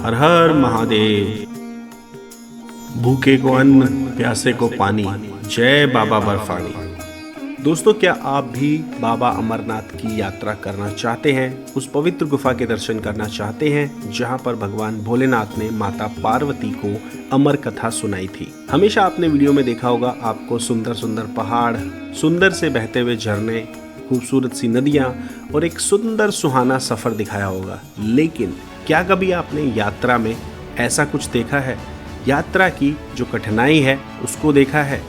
हर हर महादेव। भूखे को अन्न, प्यासे को पानी, जय बाबा बर्फानी। दोस्तों, क्या आप भी बाबा अमरनाथ की यात्रा करना चाहते हैं? उस पवित्र गुफा के दर्शन करना चाहते हैं जहां पर भगवान भोलेनाथ ने माता पार्वती को अमर कथा सुनाई थी। हमेशा आपने वीडियो में देखा होगा, आपको सुंदर सुंदर पहाड़, सुंदर से बहते हुए झरने, खूबसूरत सी नदियां और एक सुंदर सुहाना सफर दिखाया होगा। लेकिन क्या कभी आपने यात्रा में ऐसा कुछ देखा है? यात्रा की जो कठिनाई है उसको देखा है?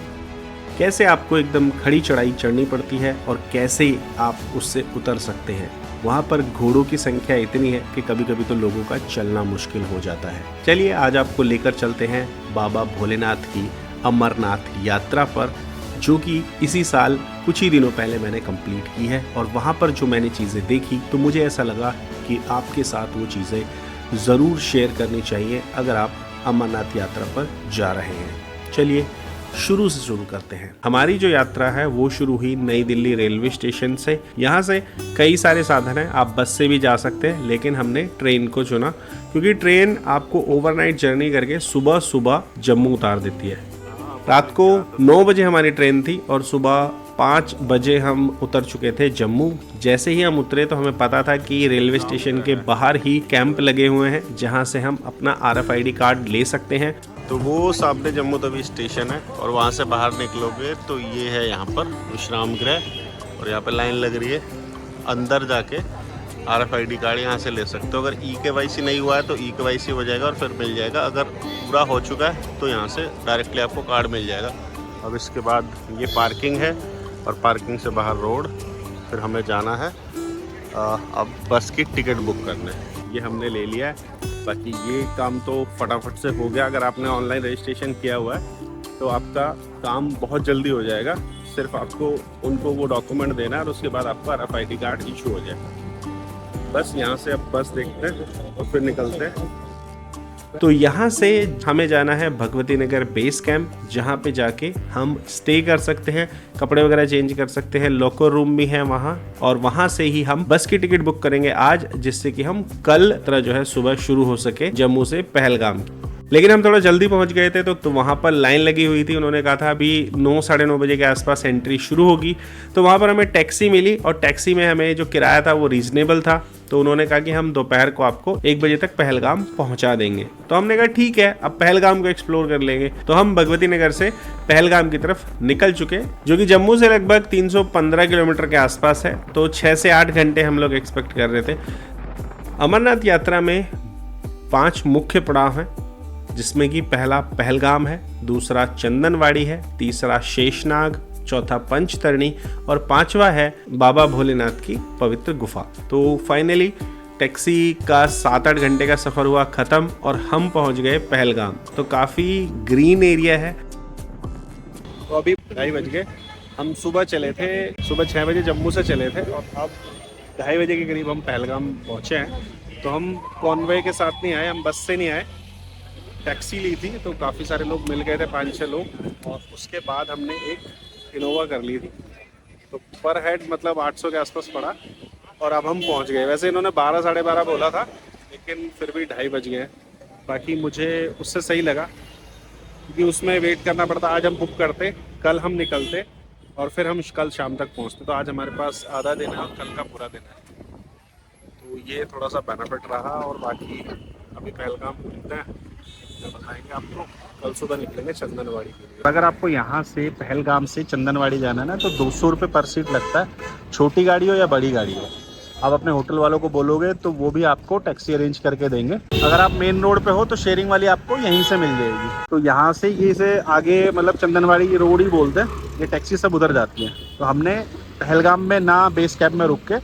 कैसे आपको एकदम खड़ी चढ़ाई चढ़नी पड़ती है और कैसे आप उससे उतर सकते हैं। वहाँ पर घोड़ों की संख्या इतनी है कि कभी कभी तो लोगों का चलना मुश्किल हो जाता है। चलिए आज आपको लेकर चलते हैं बाबा भोलेनाथ की अमरनाथ यात्रा पर, जो कि इसी साल कुछ ही दिनों पहले मैंने कंप्लीट की है। और वहाँ पर जो मैंने चीज़ें देखी तो मुझे ऐसा लगा कि आपके साथ वो चीज़ें ज़रूर शेयर करनी चाहिए अगर आप अमरनाथ यात्रा पर जा रहे हैं। चलिए शुरू से शुरू करते हैं। हमारी जो यात्रा है वो शुरू हुई नई दिल्ली रेलवे स्टेशन से। यहाँ से कई सारे साधन हैं, आप बस से भी जा सकते हैं, लेकिन हमने ट्रेन को चुना क्योंकि ट्रेन आपको ओवरनाइट जर्नी करके सुबह सुबह जम्मू उतार देती है। रात को 9 बजे हमारी ट्रेन थी और सुबह 5 बजे हम उतर चुके थे जम्मू। जैसे ही हम उतरे तो हमें पता था कि रेलवे स्टेशन के बाहर ही कैंप लगे हुए हैं जहां से हम अपना RFID कार्ड ले सकते हैं। तो वो सामने जम्मू तवी स्टेशन है और वहां से बाहर निकलोगे तो ये है यहाँ पर विश्राम गृह और यहाँ पे लाइन लग रही है। अंदर जाके RFID कार्ड यहाँ से ले सकते हो। अगर eKYC नहीं हुआ है तो eKYC हो जाएगा और फिर मिल जाएगा। अगर पूरा हो चुका है तो यहाँ से डायरेक्टली आपको कार्ड मिल जाएगा। अब इसके बाद ये पार्किंग है और पार्किंग से बाहर रोड। फिर हमें जाना है अब बस की टिकट बुक करने। ये हमने ले लिया है। बाकी ये काम तो फटाफट से हो गया। अगर आपने ऑनलाइन रजिस्ट्रेशन किया हुआ है तो आपका काम बहुत जल्दी हो जाएगा। सिर्फ आपको उनको वो डॉक्यूमेंट देना है और उसके बाद आपका RFID कार्ड इशू हो जाएगा। बस यहाँ से अब बस देखते हैं और फिर निकलते हैं। तो यहाँ से हमें जाना है भगवती नगर बेस कैंप, जहाँ पे जाके हम स्टे कर सकते हैं, कपड़े वगैरह चेंज कर सकते हैं, लॉकर रूम भी है वहाँ। और वहाँ से ही हम बस की टिकट बुक करेंगे आज, जिससे कि हम कल तरह जो है सुबह शुरू हो सके जम्मू से पहलगाम। लेकिन हम थोड़ा जल्दी पहुंच गए थे तो वहाँ पर लाइन लगी हुई थी। उन्होंने कहा था अभी 9 साढ़े 9 बजे के आसपास एंट्री शुरू होगी। तो वहाँ पर हमें टैक्सी मिली और टैक्सी में हमें जो किराया था वो रीजनेबल था। तो उन्होंने कहा कि हम दोपहर को आपको 1 बजे तक पहलगाम पहुंचा देंगे। तो हमने कहा ठीक है, अब पहलगाम को एक्सप्लोर कर लेंगे। तो हम भगवती नगर से पहलगाम की तरफ निकल चुके, जो कि जम्मू से लगभग 315 किलोमीटर के आसपास है। तो 6 से 8 घंटे हम लोग एक्सपेक्ट कर रहे थे। अमरनाथ यात्रा में 5 मुख्य पड़ाव हैं, जिसमें कि पहला पहलगाम है, दूसरा चंदनवाड़ी है, तीसरा शेषनाग, चौथा पंचतरणी और 5वां है बाबा भोलेनाथ की पवित्र गुफा। तो फाइनली टैक्सी का 7-8 घंटे का सफ़र हुआ ख़त्म और हम पहुंच गए पहलगाम। तो काफ़ी ग्रीन एरिया है। तो अभी 2:30 बज गए। हम सुबह चले थे, सुबह 6 बजे जम्मू से चले थे और अब 2:30 बजे के करीब हम पहलगाम पहुँचे हैं। तो हम कॉन्वॉय के साथ नहीं आए, हम बस से नहीं आए, टैक्सी ली थी। तो काफ़ी सारे लोग मिल गए थे, 5-6 लोग, और उसके बाद हमने एक इनोवा कर ली थी। तो पर हेड मतलब 800 के आसपास पड़ा और अब हम पहुंच गए। वैसे इन्होंने 12 साढ़े 12 बोला था, लेकिन फिर भी 2:30 बज गए। बाकी मुझे उससे सही लगा क्योंकि उसमें वेट करना पड़ता। आज हम बुक करते, कल हम निकलते और फिर हम कल शाम तक पहुंचते। तो आज हमारे पास आधा दिन है और कल का पूरा दिन है। तो ये थोड़ा सा बेनिफिट रहा। और बाकी अभी पहलगाम घूमते हैं, बताएंगे आपको। कल सुबह निकलेंगे चंदनवाड़ी के लिए। अगर आपको यहाँ से पहलगाम से चंदनवाड़ी जाना है ना तो 200 रुपये पर सीट लगता है, छोटी गाड़ी हो या बड़ी गाड़ी हो। आप अपने होटल वालों को बोलोगे तो वो भी आपको टैक्सी अरेंज करके देंगे। अगर आप मेन रोड पे हो तो शेयरिंग वाली आपको यहीं से मिल जाएगी। तो यहाँ से ये से आगे मतलब चंदनवाड़ी रोड ही बोलते हैं, ये टैक्सी सब उधर जाती है। तो हमने पहलगाम में ना बेस कैंप में रुक के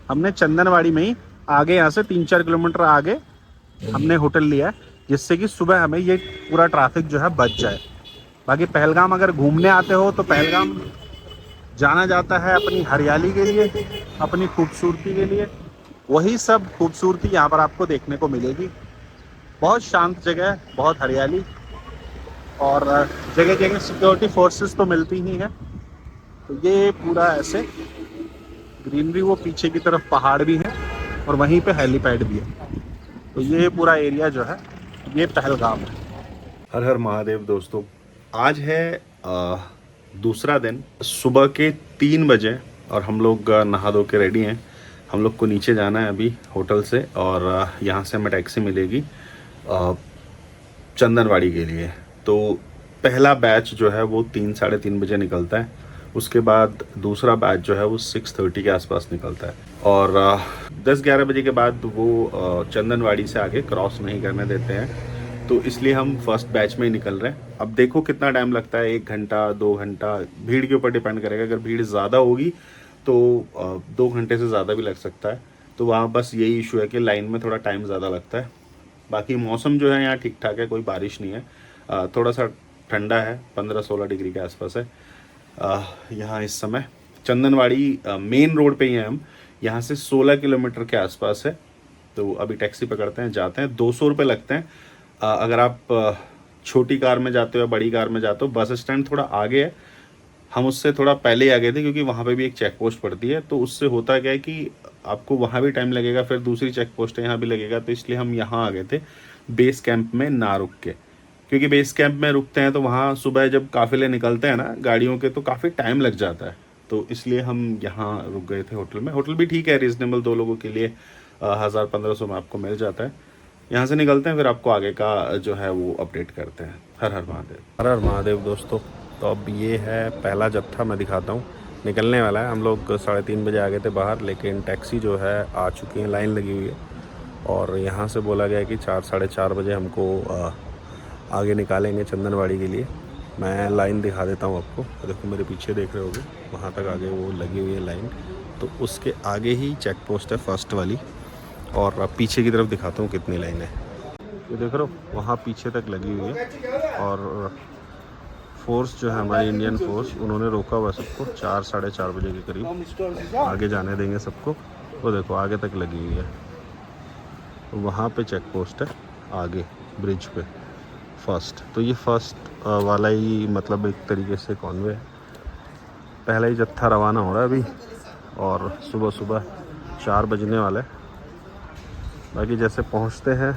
हमने चंदनवाड़ी में ही आगे, यहाँ से 3-4 किलोमीटर आगे हमने होटल लिया है, जिससे कि सुबह हमें ये पूरा ट्रैफिक जो है बच जाए। बाकी पहलगाम अगर घूमने आते हो तो पहलगाम जाना जाता है अपनी हरियाली के लिए, अपनी खूबसूरती के लिए। वही सब खूबसूरती यहाँ पर आपको देखने को मिलेगी। बहुत शांत जगह, बहुत हरियाली और जगह जगह सिक्योरिटी फोर्सेस तो मिलती ही हैं। तो ये पूरा ऐसे ग्रीनरी, वो पीछे की तरफ पहाड़ भी है और वहीं पे हेलीपैड भी है। तो ये पूरा एरिया जो है ये पहलगाम है। हर हर महादेव दोस्तों, आज है दूसरा दिन। सुबह के 3 बजे और हम लोग नहा धो के रेडी हैं। हम लोग को नीचे जाना है अभी होटल से, और यहाँ से हमें टैक्सी मिलेगी चंदनवाड़ी के लिए। तो पहला बैच जो है वो 3-3:30 बजे निकलता है। उसके बाद दूसरा बैच जो है वो 6:30 के आसपास निकलता है, और 10-11 बजे के बाद वो चंदनवाड़ी से आगे क्रॉस नहीं करने देते हैं। तो इसलिए हम फर्स्ट बैच में ही निकल रहे हैं। अब देखो कितना टाइम लगता है, 1 घंटा 2 घंटा, भीड़ के ऊपर डिपेंड करेगा। अगर भीड़ ज़्यादा होगी तो 2 घंटे से ज़्यादा भी लग सकता है। तो वहाँ बस यही इशू है कि लाइन में थोड़ा टाइम ज़्यादा लगता है। बाकी मौसम जो है यहाँ ठीक ठाक है, कोई बारिश नहीं है। थोड़ा सा ठंडा है, 15-16 डिग्री के आसपास है यहाँ इस समय। चंदनवाड़ी मेन रोड पे ही हैं हम, यहाँ से 16 किलोमीटर के आसपास है। तो अभी टैक्सी पकड़ते हैं, जाते हैं। 200 रुपये लगते हैं अगर आप छोटी कार में जाते हो या बड़ी कार में जाते हो। बस स्टैंड थोड़ा आगे है, हम उससे थोड़ा पहले ही आ गए थे क्योंकि वहाँ पे भी एक चेक पोस्ट पड़ती है। तो उससे होता क्या है कि आपको वहाँ भी टाइम लगेगा, फिर दूसरी चेक पोस्ट है यहाँ भी लगेगा। तो इसलिए हम यहाँ आ गए थे बेस कैंप में ना रुक के, क्योंकि बेस कैंप में रुकते हैं तो वहाँ सुबह जब काफ़िले निकलते हैं ना गाड़ियों के, तो काफ़ी टाइम लग जाता है। तो इसलिए हम यहाँ रुक गए थे होटल में। होटल भी ठीक है, रीज़नेबल, 2 लोगों के लिए 1000-1500 में आपको मिल जाता है। यहाँ से निकलते हैं, फिर आपको आगे का जो है वो अपडेट करते हैं। हर हर महादेव। हर हर महादेव दोस्तों। तो अब ये है पहला जत्था, मैं दिखाता हूँ, निकलने वाला है। हम लोग 3:30 बजे आ गए थे बाहर, लेकिन टैक्सी जो है आ चुकी है, लाइन लगी हुई है। और यहाँ से बोला गया कि 4-4:30 बजे हमको आगे निकालेंगे चंदनवाड़ी के लिए। मैं लाइन दिखा देता हूँ आपको। देखो मेरे पीछे देख रहे होगे, वहाँ तक आगे वो लगी हुई है लाइन। तो उसके आगे ही चेक पोस्ट है फर्स्ट वाली, और पीछे की तरफ दिखाता हूँ कितनी लाइन है। ये देख रहे हो, वहाँ पीछे तक लगी हुई है। और फोर्स जो है हमारी इंडियन फोर्स, उन्होंने रोका हुआ सबको 4-4:30 बजे के करीब आगे जाने देंगे सबको। वो देखो आगे तक लगी हुई है, वहाँ पे चेक पोस्ट है आगे ब्रिज पे फर्स्ट। तो ये फर्स्ट वाला ही मतलब एक तरीके से कॉन्वे है। पहला ही जत्था रवाना हो रहा है अभी, और सुबह सुबह 4 बजने वाला है। बाकी जैसे पहुंचते हैं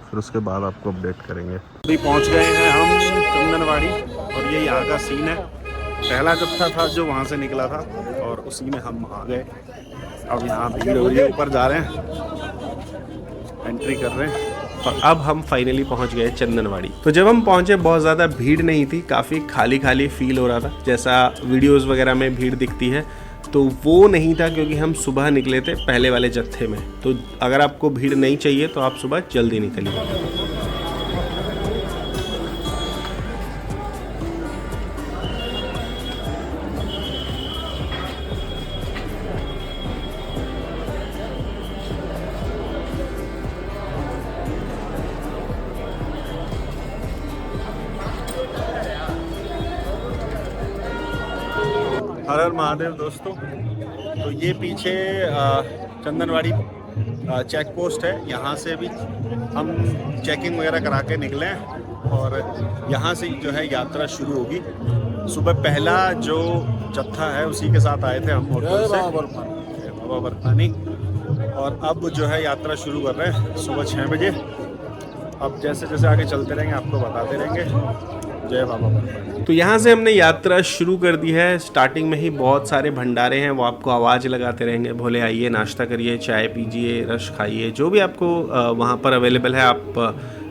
फिर उसके बाद आपको अपडेट करेंगे। अभी पहुंच गए हैं हम चंदनवाड़ी, और ये यहाँ का सीन है। पहला जत्था था जो वहाँ से निकला था, और उसी में हम आ गए। अब यहाँ भीड़ हो रही है, ऊपर जा रहे हैं, एंट्री कर रहे हैं। और अब हम फाइनली पहुंच गए चंदनवाड़ी। तो जब हम पहुंचे बहुत ज़्यादा भीड़ नहीं थी, काफ़ी खाली खाली फील हो रहा था, जैसा वीडियोस वगैरह में भीड़ दिखती है। तो वो नहीं था, क्योंकि हम सुबह निकले थे पहले वाले जत्थे में। तो अगर आपको भीड़ नहीं चाहिए तो आप सुबह जल्दी निकलिए। हर हर महादेव दोस्तों। तो ये पीछे चंदनवाड़ी चेक पोस्ट है, यहाँ से भी हम चेकिंग वगैरह करा के निकले हैं, और यहाँ से जो है यात्रा शुरू होगी। सुबह पहला जो जत्था है उसी के साथ आए थे हम होटल से, बाबा बर्फानी। और अब जो है यात्रा शुरू कर रहे हैं सुबह 6 बजे। अब जैसे जैसे आगे चलते रहेंगे आपको बताते रहेंगे। जय बाबा बर्फानी। तो यहाँ से हमने यात्रा शुरू कर दी है। स्टार्टिंग में ही बहुत सारे भंडारे हैं, वो आपको आवाज़ लगाते रहेंगे, भोले आइए, नाश्ता करिए, चाय पीजिए, रस खाइए, जो भी आपको वहाँ पर अवेलेबल है। आप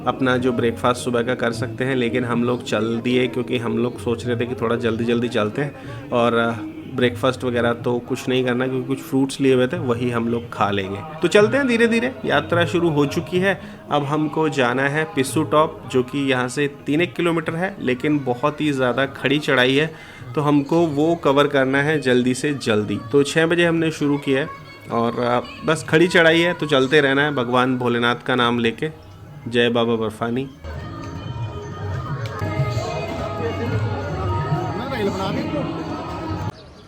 अपना जो ब्रेकफास्ट सुबह का कर सकते हैं। लेकिन हम लोग चल दिए, क्योंकि हम लोग सोच रहे थे कि थोड़ा जल्दी जल्दी चलते हैं, और ब्रेकफास्ट वगैरह तो कुछ नहीं करना, क्योंकि कुछ फ्रूट्स लिए हुए थे, वही हम लोग खा लेंगे। तो चलते हैं धीरे धीरे। यात्रा शुरू हो चुकी है। अब हमको जाना है पिस्सू टॉप, जो कि यहाँ से 3-1 किलोमीटर है, लेकिन बहुत ही ज़्यादा खड़ी चढ़ाई है। तो हमको वो कवर करना है जल्दी से जल्दी। तो 6 बजे हमने शुरू किया है, और बस खड़ी चढ़ाई है, तो चलते रहना है भगवान भोलेनाथ का नाम लेके। जय बाबा बर्फानी।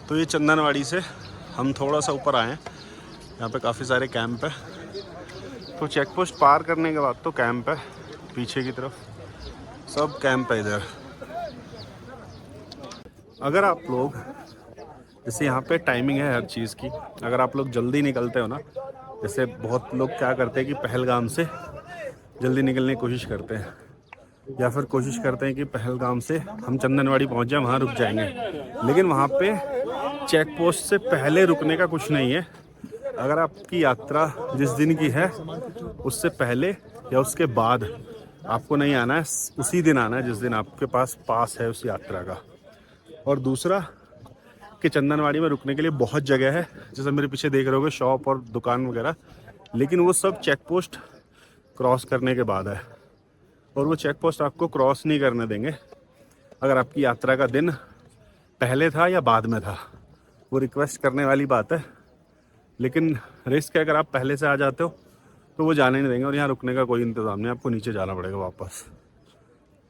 तो ये चंदनवाड़ी से हम थोड़ा सा ऊपर आए हैं, यहाँ पे काफ़ी सारे कैंप है। तो चेक पोस्ट पार करने के बाद तो कैंप है, पीछे की तरफ सब कैंप है इधर। अगर आप लोग, जैसे यहाँ पे टाइमिंग है हर चीज़ की, अगर आप लोग जल्दी निकलते हो ना, जैसे बहुत लोग क्या करते हैं कि पहलगाम से जल्दी निकलने की कोशिश करते हैं, या फिर कोशिश करते हैं कि पहलगाम से हम चंदनवाड़ी पहुंच जाएं, वहाँ रुक जाएंगे। लेकिन वहाँ पे चेक पोस्ट से पहले रुकने का कुछ नहीं है। अगर आपकी यात्रा जिस दिन की है उससे पहले या उसके बाद आपको नहीं आना है, उसी दिन आना है जिस दिन आपके पास पास है उस यात्रा का। और दूसरा कि चंदनवाड़ी में रुकने के लिए बहुत जगह है, जैसे मेरे पीछे देख रहे होगे शॉप और दुकान वगैरह, लेकिन वो सब चेक पोस्ट क्रॉस करने के बाद है, और वो चेक पोस्ट आपको क्रॉस नहीं करने देंगे अगर आपकी यात्रा का दिन पहले था या बाद में था। वो रिक्वेस्ट करने वाली बात है, लेकिन रिस्क है अगर आप पहले से आ जाते हो तो वो जाने नहीं देंगे। और यहाँ रुकने का कोई इंतज़ाम नहीं, आपको नीचे जाना पड़ेगा वापस।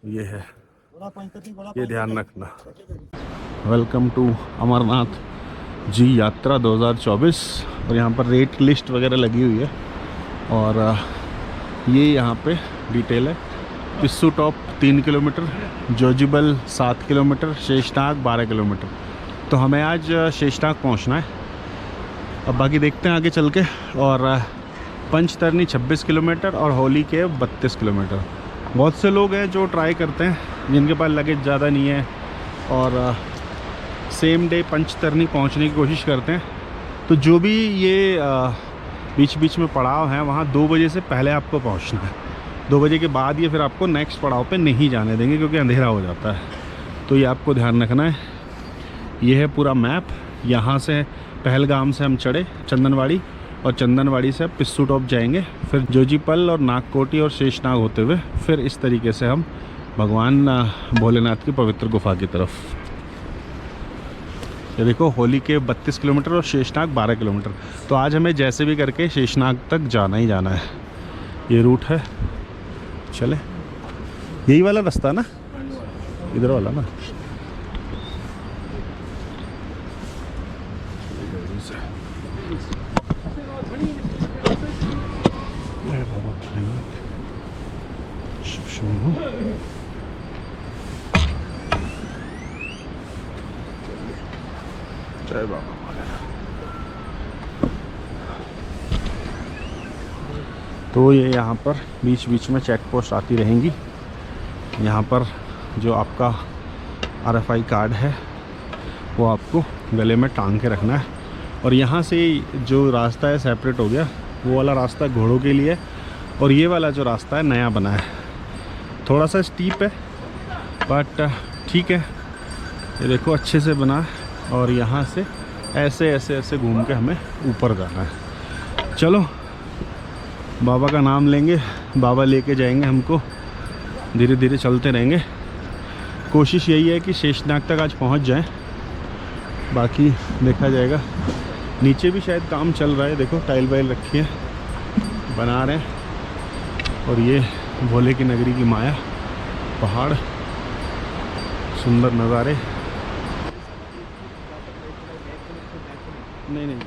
ये है, ये ध्यान रखना। वेलकम टू अमरनाथ जी यात्रा 2024। और यहाँ पर रेट लिस्ट वगैरह लगी हुई है, और ये यहाँ पे डिटेल है। Pissu Top 3 kilometre, Zojibal 7 kilometre, Sheshnag 12 kilometre. तो हमें आज शेषनाग पहुँचना है, अब बाकी देखते हैं आगे चल के। और पंचतरनी 26 किलोमीटर और होली के 32 किलोमीटर। बहुत से लोग हैं जो ट्राई करते हैं जिनके पास लगेज ज़्यादा नहीं है और सेम डे पंचतरनी पहुंचने की कोशिश करते हैं। तो जो भी ये बीच बीच में पड़ाव हैं वहाँ 2 बजे से पहले आपको पहुंचना है। 2 बजे के बाद ये फिर आपको नेक्स्ट पड़ाव पे नहीं जाने देंगे क्योंकि अंधेरा हो जाता है। तो ये आपको ध्यान रखना है। ये है पूरा मैप। यहाँ से पहलगाम से हम चढ़े चंदनवाड़ी, और चंदनवाड़ी से पिस्सू टॉप जाएंगे, फिर जोजीपल और नागकोटी और शेषनाग होते हुए फिर इस तरीके से हम भगवान भोलेनाथ की पवित्र गुफा की तरफ। ये देखो होली के 32 किलोमीटर और शेषनाग 12 किलोमीटर। तो आज हमें जैसे भी करके शेषनाग तक जाना ही जाना है। ये रूट है, चले यही वाला रास्ता ना, इधर वाला ना। जय बाबा। तो ये यहाँ पर बीच बीच में चेक पोस्ट आती रहेंगी। यहाँ पर जो आपका RFI कार्ड है वो आपको गले में टांग के रखना है। और यहाँ से जो रास्ता है सेपरेट हो गया, वो वाला रास्ता घोड़ों के लिए, और ये वाला जो रास्ता है नया बना है। थोड़ा सा स्टीप है बट ठीक है। ये देखो अच्छे से बना है, और यहाँ से ऐसे ऐसे ऐसे घूम के हमें ऊपर जाना है। चलो बाबा का नाम लेंगे, बाबा लेके जाएंगे हमको, धीरे धीरे चलते रहेंगे। कोशिश यही है कि शेषनाग तक आज पहुँच जाएं, बाकी देखा जाएगा। नीचे भी शायद काम चल रहा है, देखो टाइल वाइल रखी है, बना रहे हैं। और ये भोले की नगरी की माया, पहाड़, सुंदर नज़ारे। नहीं।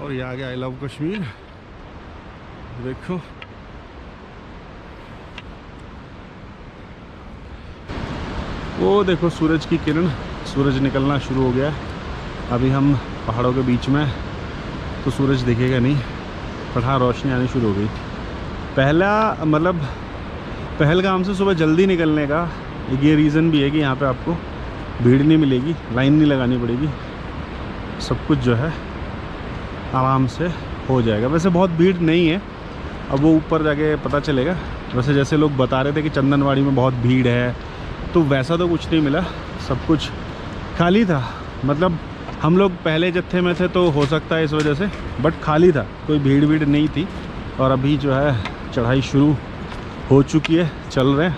और ये आ गया आई लव कश्मीर, देखो। वो देखो सूरज की किरण, सूरज निकलना शुरू हो गया है। अभी हम पहाड़ों के बीच में, तो सूरज दिखेगा नहीं, पठार रोशनी आनी शुरू हो गई। पहला मतलब पहलगाम से सुबह जल्दी निकलने का एक ये रीज़न भी है कि यहाँ पे आपको भीड़ नहीं मिलेगी, लाइन नहीं लगानी पड़ेगी, सब कुछ जो है आराम से हो जाएगा। वैसे बहुत भीड़ नहीं है, अब वो ऊपर जाके पता चलेगा। वैसे जैसे लोग बता रहे थे कि चंदनवाड़ी में बहुत भीड़ है, तो वैसा तो कुछ नहीं मिला, सब कुछ खाली था। मतलब हम लोग पहले जत्थे में थे तो हो सकता है इस वजह से, बट खाली था, कोई भीड़ नहीं थी। और अभी जो है चढ़ाई शुरू हो चुकी है, चल रहे हैं,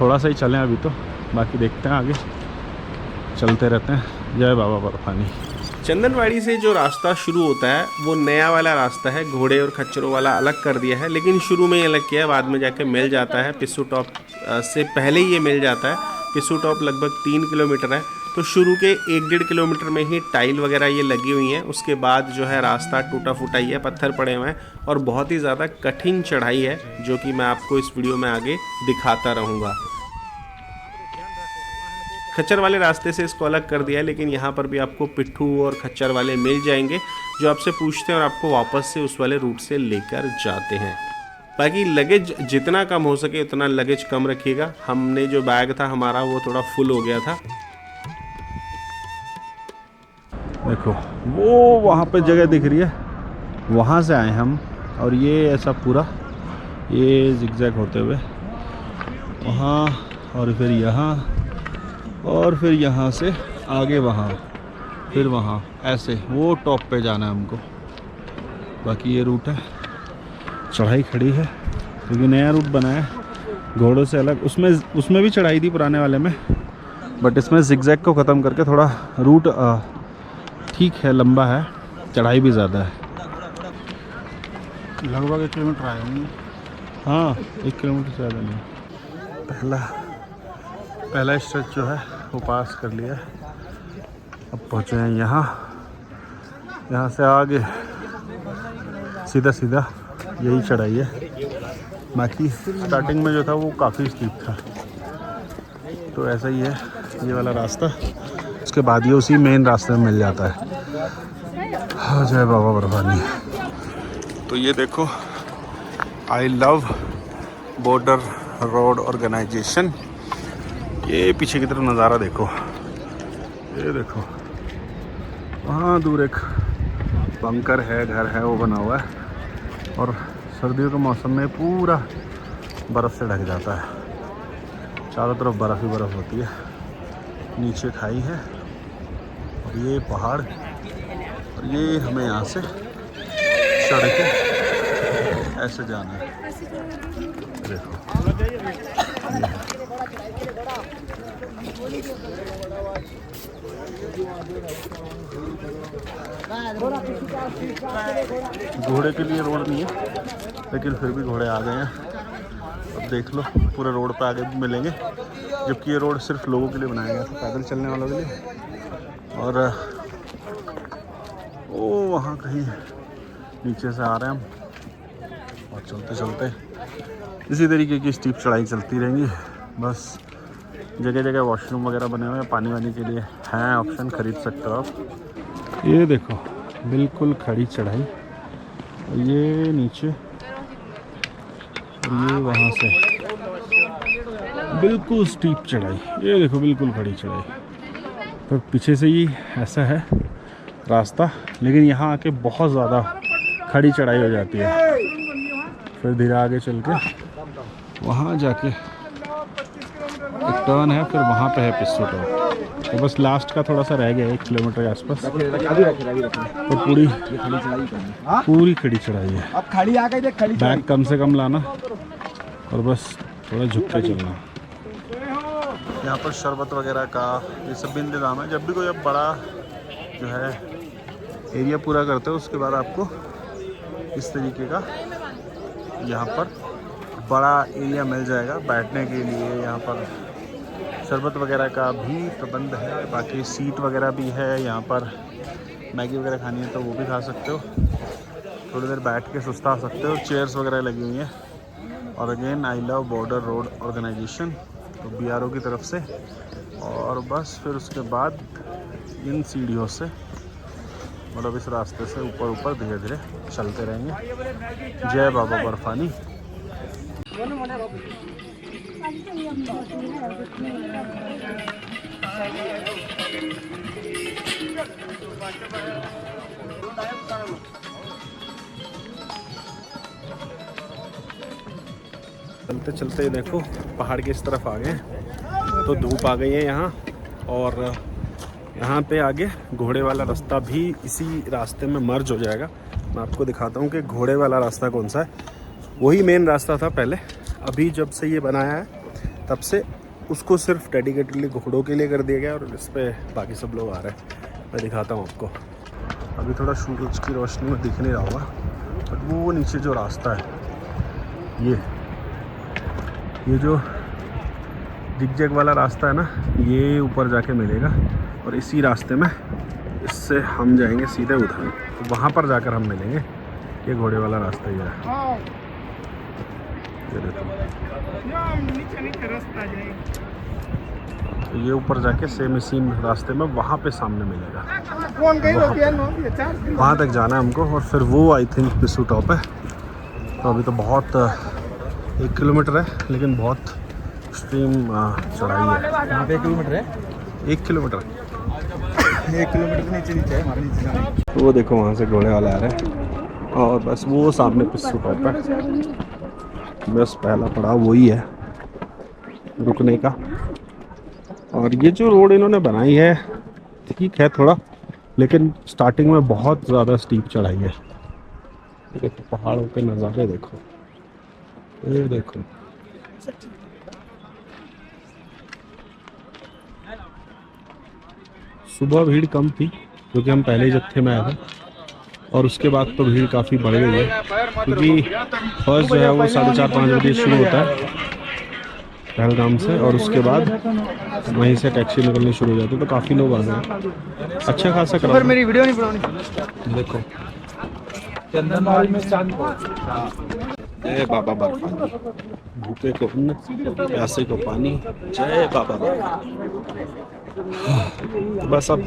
थोड़ा सा ही चलें अभी तो, बाकी देखते हैं आगे, चलते रहते हैं। जय बाबा बर्फानी। चंदनवाड़ी से जो रास्ता शुरू होता है वो नया वाला रास्ता है, घोड़े और खच्चरों वाला अलग कर दिया है, लेकिन शुरू में ही अलग किया है, बाद में जाके मिल जाता है। पिस्सू टॉप से पहले ही ये मिल जाता है। पिस्सू टॉप लगभग 3 किलोमीटर है, तो शुरू के 1-1.5 किलोमीटर में ही टाइल वगैरह ये लगी हुई हैं। उसके बाद जो है रास्ता टूटा फूटा ही है, पत्थर पड़े हुए हैं, और बहुत ही ज़्यादा कठिन चढ़ाई है, जो कि मैं आपको इस वीडियो में आगे दिखाता रहूँगा। खच्चर वाले रास्ते से इसको अलग कर दिया है, लेकिन यहाँ पर भी आपको पिट्ठू और खच्चर वाले मिल जाएंगे जो आपसे पूछते हैं और आपको वापस से उस वाले रूट से लेकर जाते हैं। बाकी लगेज जितना कम हो सके उतना लगेज कम रखिएगा। हमने जो बैग था हमारा वो थोड़ा फुल हो गया था। देखो वो वहाँ पे जगह दिख रही है, वहाँ से आए हम, और ये ऐसा पूरा ये जिगजैग होते हुए वहाँ, और फिर यहाँ, और फिर यहाँ से आगे वहाँ, फिर वहाँ, ऐसे वो टॉप पे जाना है हमको। बाकी ये रूट है, चढ़ाई खड़ी है क्योंकि नया रूट बना है घोड़ों से अलग। उसमें भी चढ़ाई थी पुराने वाले में, बट इसमें जिगजैग को ख़त्म करके थोड़ा रूट ठीक है, लंबा है, चढ़ाई भी ज़्यादा है। लगभग 1 किलोमीटर आए होंगे। हाँ 1 किलोमीटर से ज़्यादा नहीं। पहला स्ट्रेच जो है वो पास कर लिया। अब पहुँचे हैं यहाँ से आगे सीधा सीधा यही चढ़ाई है। बाकी स्टार्टिंग में जो था वो काफ़ी स्टीप था, तो ऐसा ही है ये वाला रास्ता। उसके बाद ये उसी मेन रास्ते में मिल जाता है। हाँ, जय बाबा बर्फानी। तो ये देखो, I love border road organisation. ये पीछे की तरफ नज़ारा देखो, ये देखो वहाँ दूर एक बंकर है, घर है, वो बना हुआ है, और सर्दियों के मौसम में पूरा बर्फ़ से ढक जाता है। चारों तरफ बर्फ़ ही बर्फ़ होती है, नीचे खाई है और ये पहाड़, और ये हमें यहाँ से चढ़ के ऐसे जाना है। देखो घोड़े के लिए रोड नहीं है, लेकिन फिर भी घोड़े आ गए हैं। अब देख लो, पूरे रोड पे आगे भी मिलेंगे, जबकि ये रोड सिर्फ लोगों के लिए बनाया गया था, पैदल चलने वालों के लिए। और वो वहाँ कहीं नीचे से आ रहे हैं हम, और चलते चलते इसी तरीके की स्टीप चढ़ाई चलती रहेंगी। बस जगह जगह वॉशरूम वगैरह बने हुए हैं, पानी वानी के लिए हैं ऑप्शन, ख़रीद सकते हो आप। ये देखो बिल्कुल खड़ी चढ़ाई, और ये नीचे, और ये वहाँ से बिल्कुल स्टीप चढ़ाई। ये देखो बिल्कुल खड़ी चढ़ाई। तो पीछे से ही ऐसा है रास्ता, लेकिन यहाँ आके बहुत ज़्यादा खड़ी चढ़ाई हो जाती है। फिर धीरे आगे चल के वहाँ जाके एक टर्न है, फिर वहाँ पे है पिस्सू टॉप। तो बस लास्ट का थोड़ा सा रह गया 1 किलोमीटर के आसपास, और पूरी खड़ी चढ़ाई है। अब खड़ी आ गई, खड़ी बैग कम से कम लाना, और बस थोड़ा झुक के चलना। यहाँ पर शरबत वगैरह का ये सब भी इंतज़ाम है। जब भी कोई अब बड़ा जो है एरिया पूरा करते हो, उसके बाद आपको इस तरीके का यहाँ पर बड़ा एरिया मिल जाएगा बैठने के लिए। यहाँ पर शरबत वगैरह का भी प्रबंध है, बाकी सीट वगैरह भी है। यहाँ पर मैगी वगैरह खानी है तो वो भी खा सकते हो, थोड़ी देर बैठ के सुस्ता सकते हो। चेयर्स वगैरह लगी हुई हैं। और again I love border road organisation, तो BRO की तरफ से। और बस फिर उसके बाद इन सीढ़ियों से, मतलब इस रास्ते से ऊपर ऊपर धीरे धीरे चलते रहेंगे। जय बाबा बर्फानी। चलते चलते देखो पहाड़ के इस तरफ आ गए, तो धूप आ गई है यहाँ। और यहाँ पे आगे घोड़े वाला रास्ता भी इसी रास्ते में मर्ज हो जाएगा। मैं आपको दिखाता हूँ कि घोड़े वाला रास्ता कौन सा है। वही मेन रास्ता था पहले, अभी जब से ये बनाया है तब से उसको सिर्फ डेडिकेटेडली घोड़ों के लिए कर दिया गया, और इस पर बाकी सब लोग आ रहे हैं। मैं दिखाता हूँ आपको। अभी थोड़ा सूरज की रोशनी में दिख नहीं रहा होगा, बट वो नीचे जो रास्ता है, ये जो जिगजैग वाला रास्ता है ना, ये ऊपर जाके मिलेगा। और इसी रास्ते में इससे हम जाएंगे सीधे उधर, तो वहाँ पर जाकर हम मिलेंगे। ये घोड़े वाला रास्ता ही है, ये देखो। ये ऊपर जाके सेम इसी रास्ते में वहाँ पे सामने मिलेगा, वहाँ तक जाना है हमको। और फिर वो आई थिंक पिस्सू टॉप है। तो अभी तो बहुत 1 किलोमीटर है, लेकिन बहुत एक्सट्रीम चढ़ाई है। यहाँ पे 1 किलोमीटर है, 1 किलोमीटर 1 किलोमीटर के नीचे नीचे है हमारे नीचे जाना। तो वो देखो वहाँ से घोड़े वाले आ रहे हैं, और बस वो सामने पिस्सू टॉप है। बस पहला पड़ाव वही है रुकने का। और ये जो रोड इन्होंने बनाई है ठीक है थोड़ा, लेकिन स्टार्टिंग में बहुत ज़्यादा स्टीप चढ़ाई है। देखो पहाड़ों के नज़ारे देखो, ये देखो। सुबह भीड़ कम थी क्योंकि हम पहले जत्थे में आए थे, और उसके बाद तो भीड़ काफ़ी बढ़ गई है क्योंकि फर्स्ट जो है वो 4:30-5 बजे शुरू होता है पहलगाम से, और उसके बाद वहीं से टैक्सी निकलनी शुरू हो जाती है। तो काफ़ी लोग आ गए, अच्छा खासा करा। पर मेरी वीडियो नहीं बनानी। देखो चंदनवाड़ी में चांद जय बाबा बर्फानी, भूखे को अन्न, प्यासे को पानी, जय बाबा बर्फानी। बस अब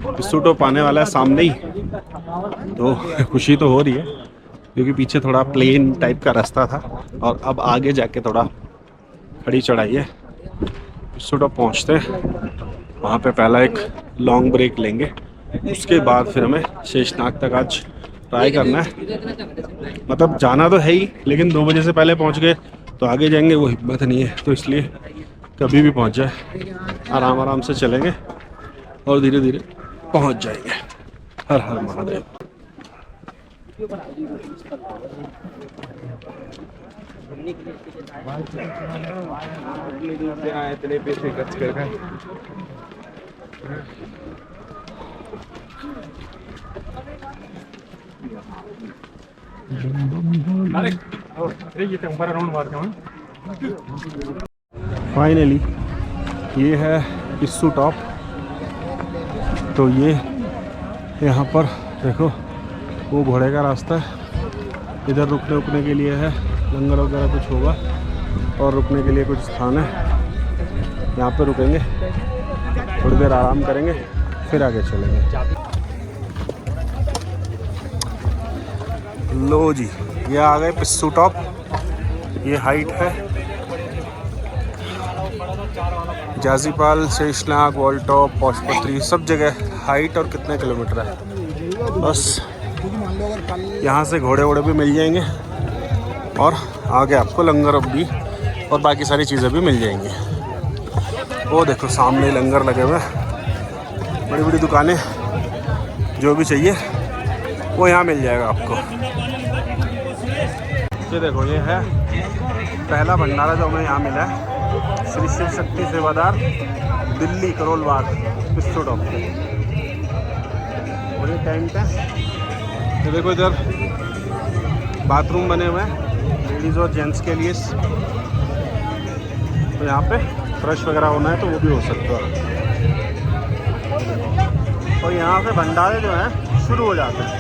पिस्सू टॉप आने वाला है सामने ही, तो खुशी तो हो रही है क्योंकि पीछे थोड़ा प्लेन टाइप का रास्ता था, और अब आगे जाके थोड़ा खड़ी चढ़ाई है। पिस्सू टॉप पहुँचते हैं, वहाँ पे पहला एक लॉन्ग ब्रेक लेंगे, उसके बाद फिर हमें शेषनाग तक आज ट्राई करना है। मतलब जाना तो है ही, लेकिन 2 बजे से पहले पहुंच गए तो आगे जाएंगे वो हिम्मत नहीं है, तो इसलिए कभी भी पहुंच जाए आराम आराम से चलेंगे और धीरे धीरे पहुंच जाएंगे। हर हर महादेव। इतने पैसे खर्च कर गए। फाइनली ये है पिस्सू टॉप। तो ये यहाँ पर देखो वो घोड़े का रास्ता है, इधर रुकने के लिए है, लंगर वगैरह कुछ होगा, और रुकने के लिए कुछ स्थान है। यहाँ पे रुकेंगे, थोड़ी देर आराम करेंगे, फिर आगे चलेंगे। लो जी, ये आ गए पिस्सू टॉप। ये हाइट है जाजीपाल, शेषनाग, वॉलटॉप, पौशपत्री, सब जगह हाइट। और कितने किलोमीटर है, बस यहाँ से घोड़े वोड़े भी मिल जाएंगे, और आगे आपको लंगर भी और बाकी सारी चीज़ें भी मिल जाएंगी। वो देखो सामने लंगर लगे हुए हैं, बड़ी बड़ी दुकानें, जो भी चाहिए वो यहाँ मिल जाएगा आपको। ये देखो ये है पहला भंडारा जो हमें यहाँ मिला है, श्री शिव शक्ति सेवादार, दिल्ली, करोल बाग, पिस्सू टॉप। और ये टेंट है, ये देखो इधर बाथरूम बने हुए हैं लेडीज़ और जेंट्स के लिए, तो यहाँ पे फ्रेश वगैरह होना है तो वो भी हो सकता है। और यहाँ से भंडारे जो हैं शुरू हो जाते हैं।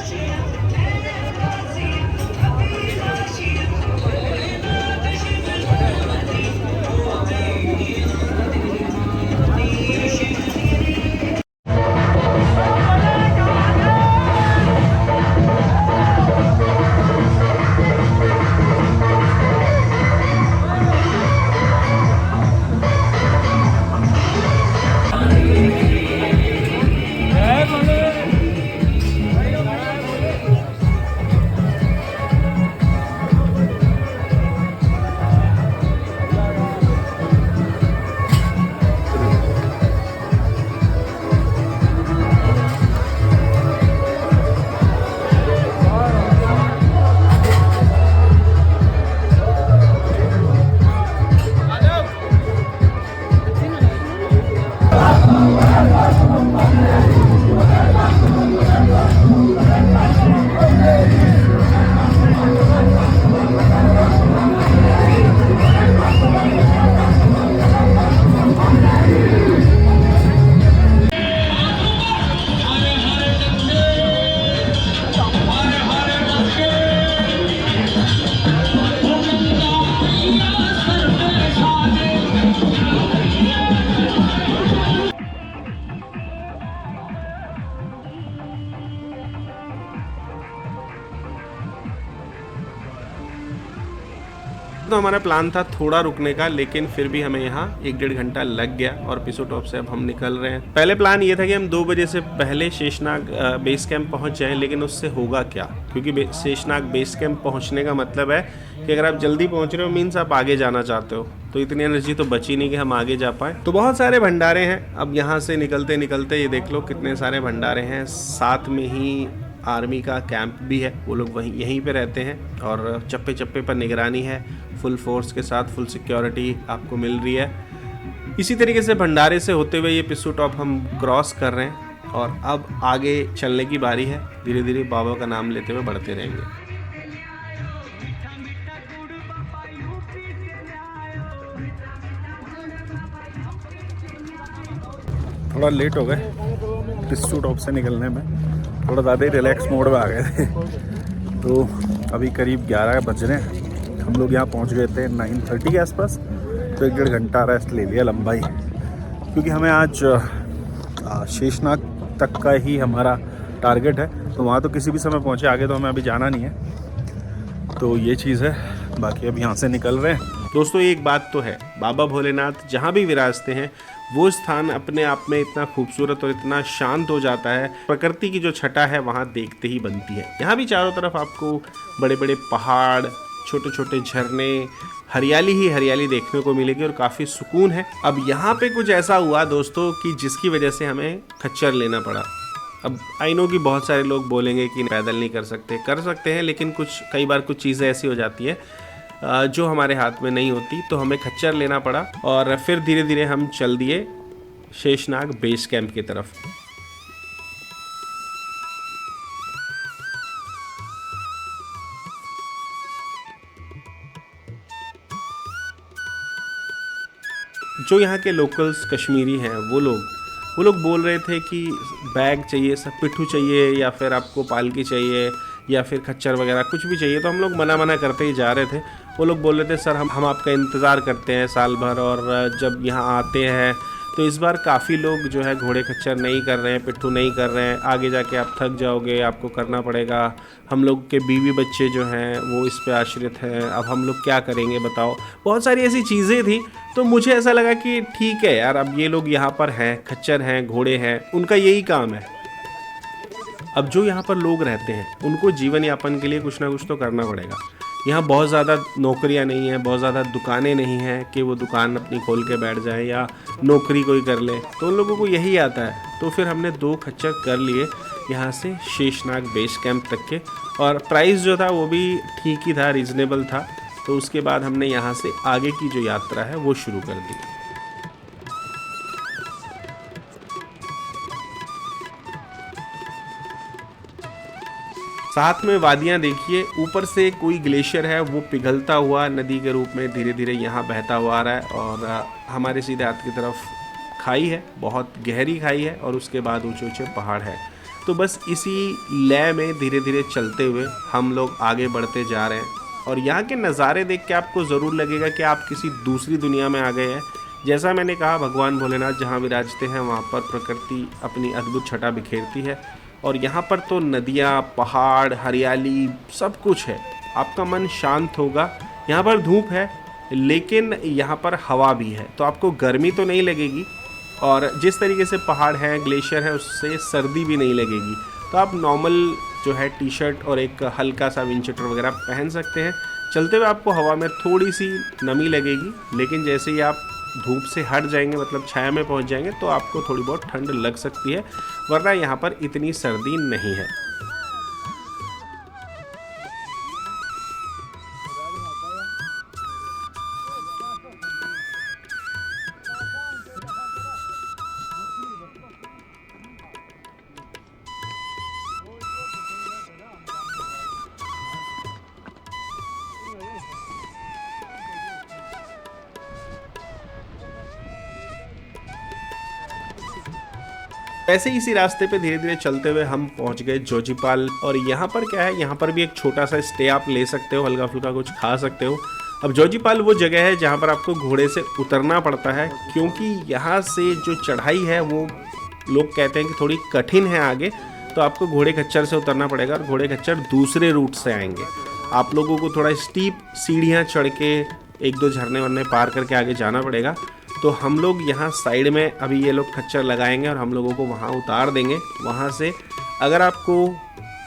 तो हमारा प्लान था थोड़ा रुकने का, लेकिन फिर भी हमें यहाँ 1-1.5 घंटा लग गया और पिसू टॉप से अब हम निकल रहे हैं। पहले प्लान ये था कि हम 2 बजे से पहले शेषनाग बेस कैंप पहुँच जाएं, लेकिन उससे होगा क्या, क्योंकि शेषनाग बेस कैंप पहुँचने का मतलब है कि अगर आप जल्दी पहुँच रहे हो मीन्स आप आगे जाना चाहते हो, तो इतनी एनर्जी तो बची नहीं कि हम आगे जा पाए। तो बहुत सारे भंडारे हैं। अब यहाँ से निकलते निकलते ये देख लो कितने सारे भंडारे हैं। साथ में ही आर्मी का कैंप भी है, वो लोग वहीं यहीं पे रहते हैं और चप्पे चप्पे पर निगरानी है, फुल फोर्स के साथ फुल सिक्योरिटी आपको मिल रही है। इसी तरीके से भंडारे से होते हुए ये पिस्सू टॉप हम क्रॉस कर रहे हैं और अब आगे चलने की बारी है। धीरे धीरे बाबा का नाम लेते हुए बढ़ते रहेंगे। थोड़ा लेट हो गए पिस्सू टॉप से निकलने में, थोड़ा ज़्यादा ही रिलैक्स मोड में आ गए थे। तो अभी करीब 11 बज रहे हैं। हम लोग यहाँ पहुँच गए थे 9:30 के आसपास। तो 1-1.5 घंटा रेस्ट ले लिया लंबाई, क्योंकि हमें आज शेषनाग तक का ही हमारा टारगेट है। तो वहाँ तो किसी भी समय पहुँचे, आगे तो हमें अभी जाना नहीं है। तो ये चीज़ है, बाकी अब यहाँ से निकल रहे हैं। दोस्तों एक बात तो है, बाबा भोलेनाथ जहाँ भी विराजते हैं वो स्थान अपने आप में इतना खूबसूरत और इतना शांत हो जाता है। प्रकृति की जो छटा है वहाँ देखते ही बनती है। यहाँ भी चारों तरफ आपको बड़े बड़े पहाड़, छोटे छोटे झरने, हरियाली ही हरियाली देखने को मिलेगी और काफ़ी सुकून है। अब यहाँ पे कुछ ऐसा हुआ दोस्तों कि जिसकी वजह से हमें खच्चर लेना पड़ा। अब आई नो कि बहुत सारे लोग बोलेंगे कि पैदल नहीं कर सकते हैं, लेकिन कई बार कुछ चीज़ें ऐसी हो जाती है जो हमारे हाथ में नहीं होती, तो हमें खच्चर लेना पड़ा और फिर धीरे धीरे हम चल दिए शेषनाग बेस कैंप की तरफ। जो यहाँ के लोकल्स कश्मीरी हैं वो लोग बोल रहे थे कि बैग चाहिए, सब पिट्ठू चाहिए या फिर आपको पालकी चाहिए या फिर खच्चर वगैरह कुछ भी चाहिए। तो हम लोग मना करते ही जा रहे थे। वो लोग बोल रहे थे सर हम आपका इंतज़ार करते हैं साल भर, और जब यहाँ आते हैं तो इस बार काफ़ी लोग जो है घोड़े खच्चर नहीं कर रहे हैं, पिट्ठू नहीं कर रहे हैं, आगे जाके आप थक जाओगे, आपको करना पड़ेगा। हम लोग के बीवी बच्चे जो हैं वो इस पे आश्रित हैं, अब हम लोग क्या करेंगे बताओ। बहुत सारी ऐसी चीज़ें थी। तो मुझे ऐसा लगा कि ठीक है यार, अब ये लोग यहाँ पर हैं, खच्चर हैं, घोड़े हैं, उनका यही काम है। अब जो यहाँ पर लोग रहते हैं उनको जीवन यापन के लिए कुछ ना कुछ तो करना पड़ेगा। यहाँ बहुत ज़्यादा नौकरियाँ नहीं हैं, बहुत ज़्यादा दुकानें नहीं हैं कि वो दुकान अपनी खोल के बैठ जाए या नौकरी कोई कर ले, तो उन लोगों को यही आता है। तो फिर हमने 2 खच्चर कर लिए यहाँ से शेषनाग बेस कैंप तक के, और प्राइस जो था वो भी ठीक ही था, रीज़नेबल था। तो उसके बाद हमने यहाँ से आगे की जो यात्रा है वो शुरू कर दी। साथ में वादियाँ देखिए, ऊपर से कोई ग्लेशियर है वो पिघलता हुआ नदी के रूप में धीरे धीरे यहाँ बहता हुआ आ रहा है, और हमारे सीधे हाथ की तरफ खाई है, बहुत गहरी खाई है, और उसके बाद ऊंचे ऊंचे पहाड़ है। तो बस इसी लय में धीरे धीरे चलते हुए हम लोग आगे बढ़ते जा रहे हैं। और यहाँ के नज़ारे देख के आपको ज़रूर लगेगा कि आप किसी दूसरी दुनिया में आ गए हैं। जैसा मैंने कहा, भगवान भोलेनाथ जहाँ विराजते हैं वहाँ पर प्रकृति अपनी अद्भुत छटा बिखेरती है, और यहाँ पर तो नदियाँ, पहाड़, हरियाली सब कुछ है। आपका मन शांत होगा। यहाँ पर धूप है लेकिन यहाँ पर हवा भी है, तो आपको गर्मी तो नहीं लगेगी, और जिस तरीके से पहाड़ हैं, ग्लेशियर है, उससे सर्दी भी नहीं लगेगी। तो आप नॉर्मल जो है टी शर्ट और एक हल्का सा विंड वगैरह पहन सकते हैं। चलते हुए आपको हवा में थोड़ी सी नमी लगेगी, लेकिन जैसे ही आप धूप से हट जाएंगे, मतलब छाया में पहुंच जाएंगे, तो आपको थोड़ी बहुत ठंड लग सकती है, वरना यहाँ पर इतनी सर्दी नहीं है। ऐसे ही इसी रास्ते पे धीरे धीरे चलते हुए हम पहुंच गए जोजीपाल। और यहाँ पर क्या है, यहाँ पर भी एक छोटा सा स्टे आप ले सकते हो, हल्का फुल्का कुछ खा सकते हो। अब जोजीपाल वो जगह है जहाँ पर आपको घोड़े से उतरना पड़ता है, क्योंकि यहाँ से जो चढ़ाई है वो लोग कहते हैं कि थोड़ी कठिन है आगे, तो आपको घोड़े खच्चर से उतरना पड़ेगा, और घोड़े खच्चर दूसरे रूट से आएंगे। आप लोगों को थोड़ा स्टीप सीढ़ियाँ चढ़ के एक दो झरने वरने पार करके आगे जाना पड़ेगा। तो हम लोग यहाँ साइड में अभी ये लोग खच्चर लगाएंगे और हम लोगों को वहाँ उतार देंगे। वहाँ से अगर आपको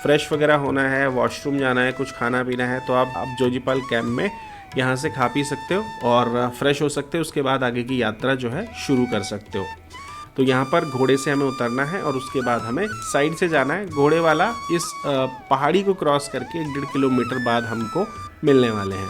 फ्रेश वगैरह होना है, वॉशरूम जाना है, कुछ खाना पीना है, तो आप जोजीपाल कैंप में यहाँ से खा पी सकते हो और फ्रेश हो सकते हो। उसके बाद आगे की यात्रा जो है शुरू कर सकते हो। तो यहाँ पर घोड़े से हमें उतरना है और उसके बाद हमें साइड से जाना है। घोड़े वाला इस पहाड़ी को क्रॉस करके 1.5 किलोमीटर बाद हमको मिलने वाले हैं।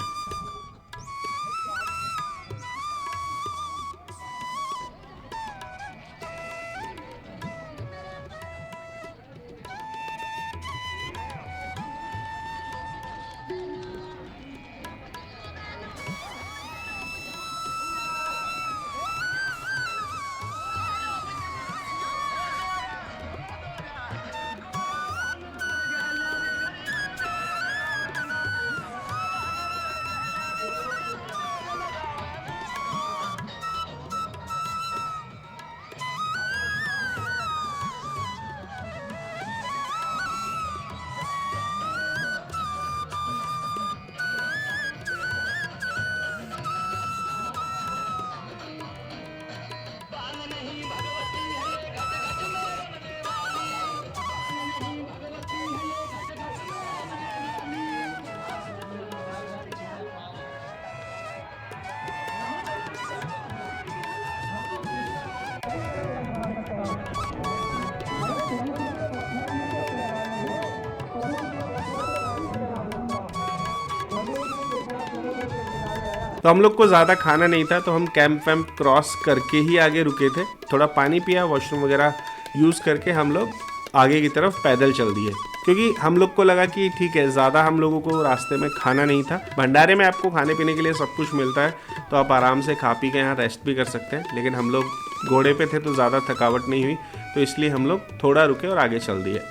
तो हम लोग को ज़्यादा खाना नहीं था, तो हम कैंप वैम्प क्रॉस करके ही आगे रुके थे। थोड़ा पानी पिया, वॉशरूम वगैरह यूज़ करके हम लोग आगे की तरफ पैदल चल दिए, क्योंकि हम लोग को लगा कि ठीक है, ज़्यादा हम लोगों को रास्ते में खाना नहीं था। भंडारे में आपको खाने पीने के लिए सब कुछ मिलता है, तो आप आराम से खा पी के यहाँ रेस्ट भी कर सकते हैं। लेकिन हम लोग घोड़े पे थे तो ज़्यादा थकावट नहीं हुई, तो इसलिए हम लोग थोड़ा रुके और आगे चल दिए।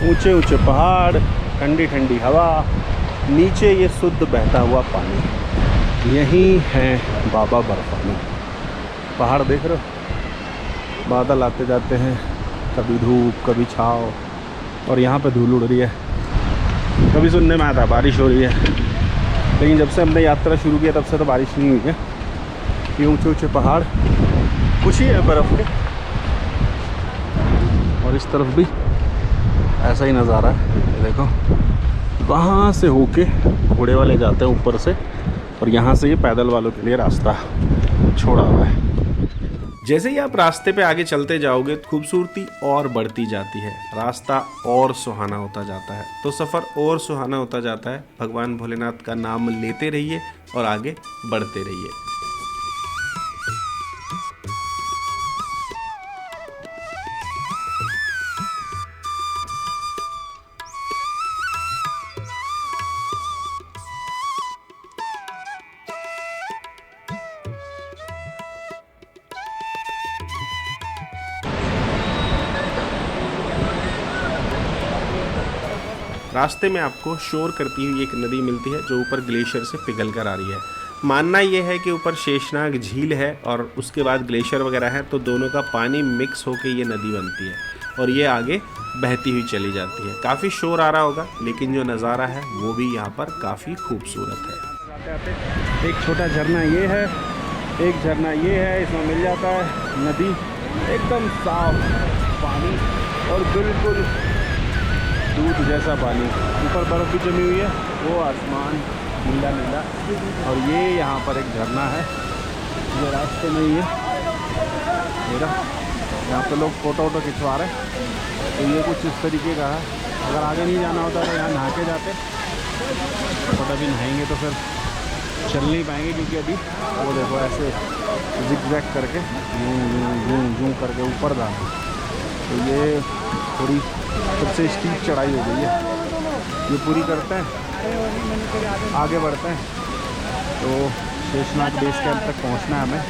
ऊंचे ऊंचे पहाड़, ठंडी ठंडी हवा, नीचे ये शुद्ध बहता हुआ पानी, यही है बाबा बर्फानी। पहाड़ देख रहे हो, बादल आते जाते हैं, कभी धूप कभी छाव, और यहाँ पे धूल उड़ रही है। कभी सुनने में आता बारिश हो रही है, लेकिन जब से हमने यात्रा शुरू किया तब से तो बारिश नहीं हुई है। ये ऊंचे ऊंचे पहाड़ कुछ ही है बर्फ़ के, और इस तरफ भी ऐसा ही नज़ारा है। ये देखो, वहाँ से होके घोड़े वाले जाते हैं ऊपर से, और यहाँ से ये पैदल वालों के लिए रास्ता छोड़ा हुआ है। जैसे ही आप रास्ते पे आगे चलते जाओगे, खूबसूरती और बढ़ती जाती है, रास्ता और सुहाना होता जाता है, तो सफ़र और सुहाना होता जाता है। भगवान भोलेनाथ का नाम लेते रहिए और आगे बढ़ते रहिए। रास्ते में आपको शोर करती हुई एक नदी मिलती है, जो ऊपर ग्लेशियर से पिघल कर आ रही है। मानना यह है कि ऊपर शेषनाग झील है और उसके बाद ग्लेशियर वगैरह है, तो दोनों का पानी मिक्स होकर ये नदी बनती है और ये आगे बहती हुई चली जाती है। काफ़ी शोर आ रहा होगा, लेकिन जो नज़ारा है वो भी यहाँ पर काफ़ी खूबसूरत है। एक छोटा झरना ये है, एक झरना ये है, इसमें मिल जाता है नदी, एकदम साफ पानी और बिल्कुल दूध जैसा पानी। ऊपर बर्फ़ भी जमी हुई है, वो आसमान नीला नीला, और ये यहाँ पर एक झरना है, ये रास्ते में ही है मेरा। यहाँ पे लोग फ़ोटो वोटो खिंचवा रहे हैं, तो ये कुछ इस तरीके का है। अगर आगे नहीं जाना होता तो यहाँ नहा के जाते, बट अभी नहाएंगे तो फिर चल नहीं पाएंगे, क्योंकि अभी वो देखो ऐसे जिग-जैग करके जूं करके ऊपर जाना, तो ये थोड़ी फिर से स्टीप चढ़ाई हो गई है। ये पूरी करते हैं, आगे बढ़ते हैं, तो शेषनाग बेस कैंप तक पहुंचना है हमें।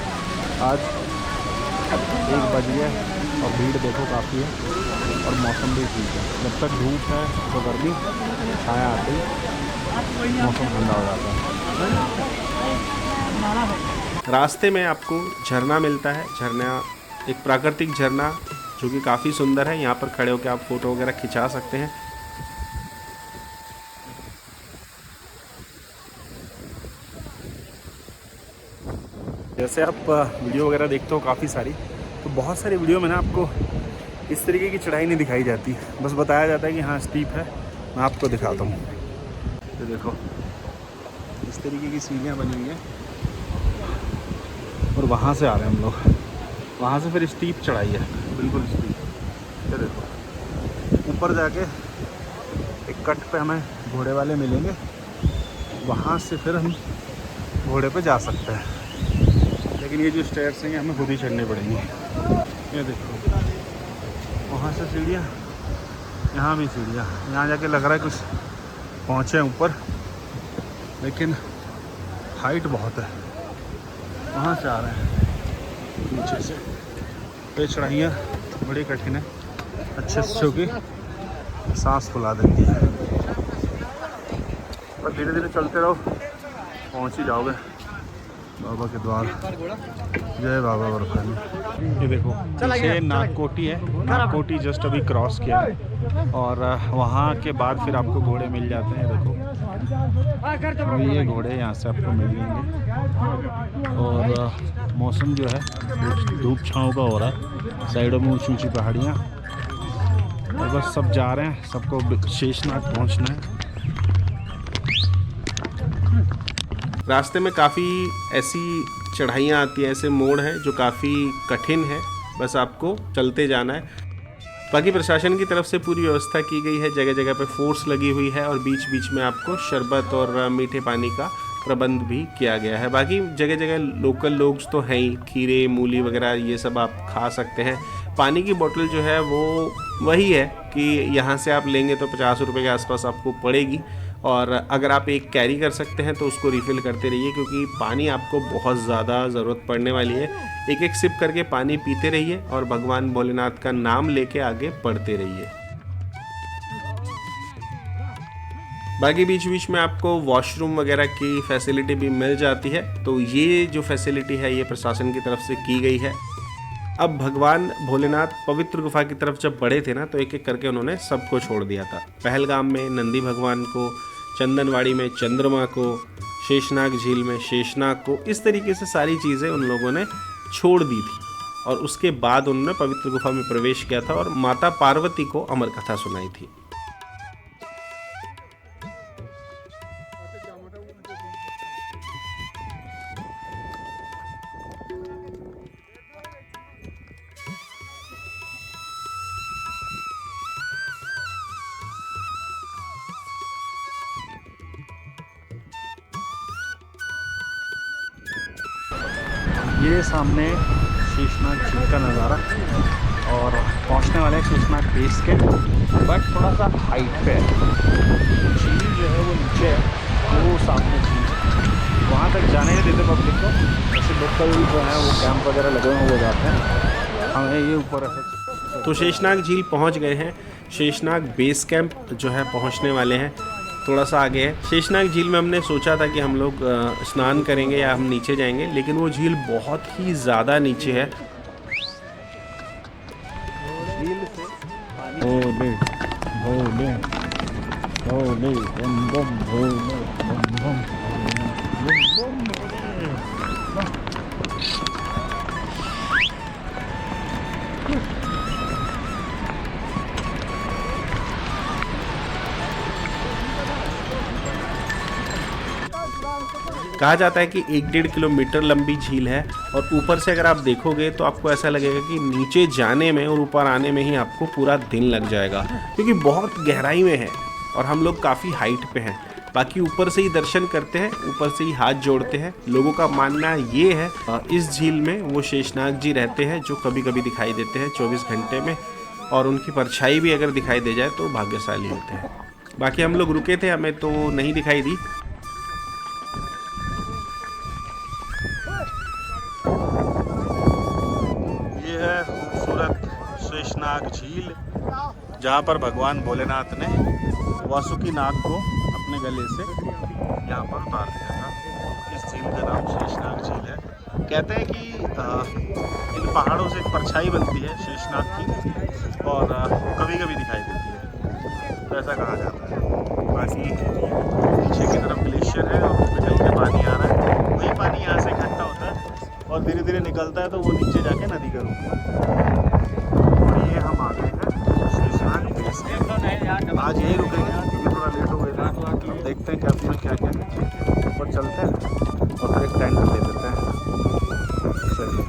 आज 1 बज गया और भीड़ देखो काफ़ी है, और मौसम भी ठीक है। जब तक धूप है तो गर्मी, छाया आती मौसम ठंडा हो जाता है। रास्ते में आपको झरना मिलता है, झरना एक प्राकृतिक झरना जो कि काफ़ी सुंदर है। यहाँ पर खड़े होकर आप फ़ोटो वगैरह खिंचा सकते हैं। जैसे आप वीडियो वगैरह देखते हो काफ़ी सारी, तो बहुत सारी वीडियो में ना आपको इस तरीके की चढ़ाई नहीं दिखाई जाती, बस बताया जाता है कि हाँ स्टीप है। मैं आपको दिखाता हूँ। तो देखो इस तरीके की सीढ़ियाँ बनी हुई हैं और वहाँ से आ रहे हैं हम लोग, वहाँ से फिर स्टीप चढ़ाई है, बिल्कुल स्टीप। ये देखो ऊपर जाके एक कट पे हमें घोड़े वाले मिलेंगे, वहाँ से फिर हम घोड़े पे जा सकते हैं। लेकिन ये जो स्टेयर्स हैं हमें खुद ही चढ़ने पड़ेंगे। ये देखो वहाँ से सीढ़ियाँ, यहाँ भी सीढ़ियाँ, यहाँ जाके लग रहा है कुछ पहुँचे हैं ऊपर, लेकिन हाइट बहुत है। वहाँ से आ रहे हैं नीचे से। ये चढ़ाइयाँ बड़ी कठिन है, अच्छे से होगी सांस फुला देती है, पर धीरे धीरे चलते रहो पहुँच ही जाओगे बाबा के द्वार। जय बाबा बर्फानी। ये देखो पीछे नागकोटी है, नागकोटी जस्ट अभी क्रॉस किया है और वहाँ के बाद फिर आपको घोड़े मिल जाते हैं। देखो अभी ये घोड़े यहाँ से आपको मिल जाएंगे और मौसम जो है धूप छाँव का हो रहा है, साइडों में ऊंची ऊंची पहाड़ियाँ और बस सब जा रहे हैं, सबको शेषनाग पहुँचना है। रास्ते में काफ़ी ऐसी चढ़ाइयाँ आती हैं, ऐसे मोड़ हैं जो काफ़ी कठिन है, बस आपको चलते जाना है। बाकी प्रशासन की तरफ से पूरी व्यवस्था की गई है, जगह जगह पे फोर्स लगी हुई है और बीच बीच में आपको शरबत और मीठे पानी का प्रबंध भी किया गया है। बाकी जगह जगह लोकल लोग तो हैं ही, खीरे मूली वगैरह ये सब आप खा सकते हैं। पानी की बोतल जो है वो वही है कि यहाँ से आप लेंगे तो 50 रुपये के आसपास आपको पड़ेगी, और अगर आप एक कैरी कर सकते हैं तो उसको रिफ़िल करते रहिए, क्योंकि पानी आपको बहुत ज़्यादा ज़रूरत पड़ने वाली है। एक एक सिप करके पानी पीते रहिए और भगवान भोलेनाथ का नाम लेके आगे बढ़ते रहिए। बाकी बीच बीच में आपको वॉशरूम वगैरह की फैसिलिटी भी मिल जाती है, तो ये जो फैसिलिटी है ये प्रशासन की तरफ से की गई है। अब भगवान भोलेनाथ पवित्र गुफा की तरफ जब बढ़े थे ना, तो एक एक करके उन्होंने सबको छोड़ दिया था। पहलगाम में नंदी भगवान को, चंदनवाड़ी में चंद्रमा को, शेषनाग झील में शेषनाग को, इस तरीके से सारी चीज़ें उन लोगों ने छोड़ दी थी और उसके बाद उन्होंने पवित्र गुफा में प्रवेश किया था और माता पार्वती को अमर कथा सुनाई थी। ये सामने शेषनाग झील का नज़ारा और पहुंचने वाले हैं शेषनाग बेस के, बट थोड़ा सा हाइट पे है। झील जो है वो नीचे है, वो सामने झील है, वहाँ तक जाने नहीं देते पब्लिक को। ऐसे लोकल जो है वो कैंप वगैरह लगे हुए वो जाते हैं, हमें ये ऊपर है। तो शेषनाग झील पहुंच गए हैं। शेषनाग बेस कैंप जो है पहुंचने वाले हैं, थोड़ा सा आगे है। शेषनाग झील में हमने सोचा था कि हम लोग स्नान करेंगे या हम नीचे जाएंगे, लेकिन वो झील बहुत ही ज़्यादा नीचे है। झील से भोले भोले भोले बम बम भोले बम बम बम बम। कहा जाता है कि 1-1.5 किलोमीटर लंबी झील है और ऊपर से अगर आप देखोगे तो आपको ऐसा लगेगा कि नीचे जाने में और ऊपर आने में ही आपको पूरा दिन लग जाएगा, क्योंकि बहुत गहराई में है और हम लोग काफ़ी हाइट पे हैं। बाकी ऊपर से ही दर्शन करते हैं, ऊपर से ही हाथ जोड़ते हैं। लोगों का मानना ये है इस झील में वो शेषनाग जी रहते हैं जो कभी कभी दिखाई देते हैं 24 घंटे में, और उनकी परछाई भी अगर दिखाई दे जाए तो भाग्यशाली होते हैं। बाकी हम लोग रुके थे, हमें तो नहीं दिखाई दी। खूबसूरत शेषनाग झील, जहाँ पर भगवान भोलेनाथ ने वासुकी नाग को अपने गले से यहाँ पर उतार दिया था। इस झील का नाम शेषनाग झील है। कहते हैं कि इन पहाड़ों से एक परछाई बनती है शेषनाग की, और कभी कभी दिखाई देती है, तो ऐसा कहा जाता है। बाकी पीछे की तरफ ग्लेशियर है और उसमें चल के पानी आ रहा है। वही पानी यहाँ से इकट्ठा होता है और धीरे धीरे निकलता है, तो वो नीचे जाके नदी का रूप है। और ये हम आ गए हैं शेषनाग बेस कैंप। आज यही रुकेंगे क्योंकि थोड़ा लेट हो गए थे। अब देखते हैं कैंप में क्या क्या है, ऊपर चलते हैं और फिर एक टेंट ले लेते हैं। चलिए,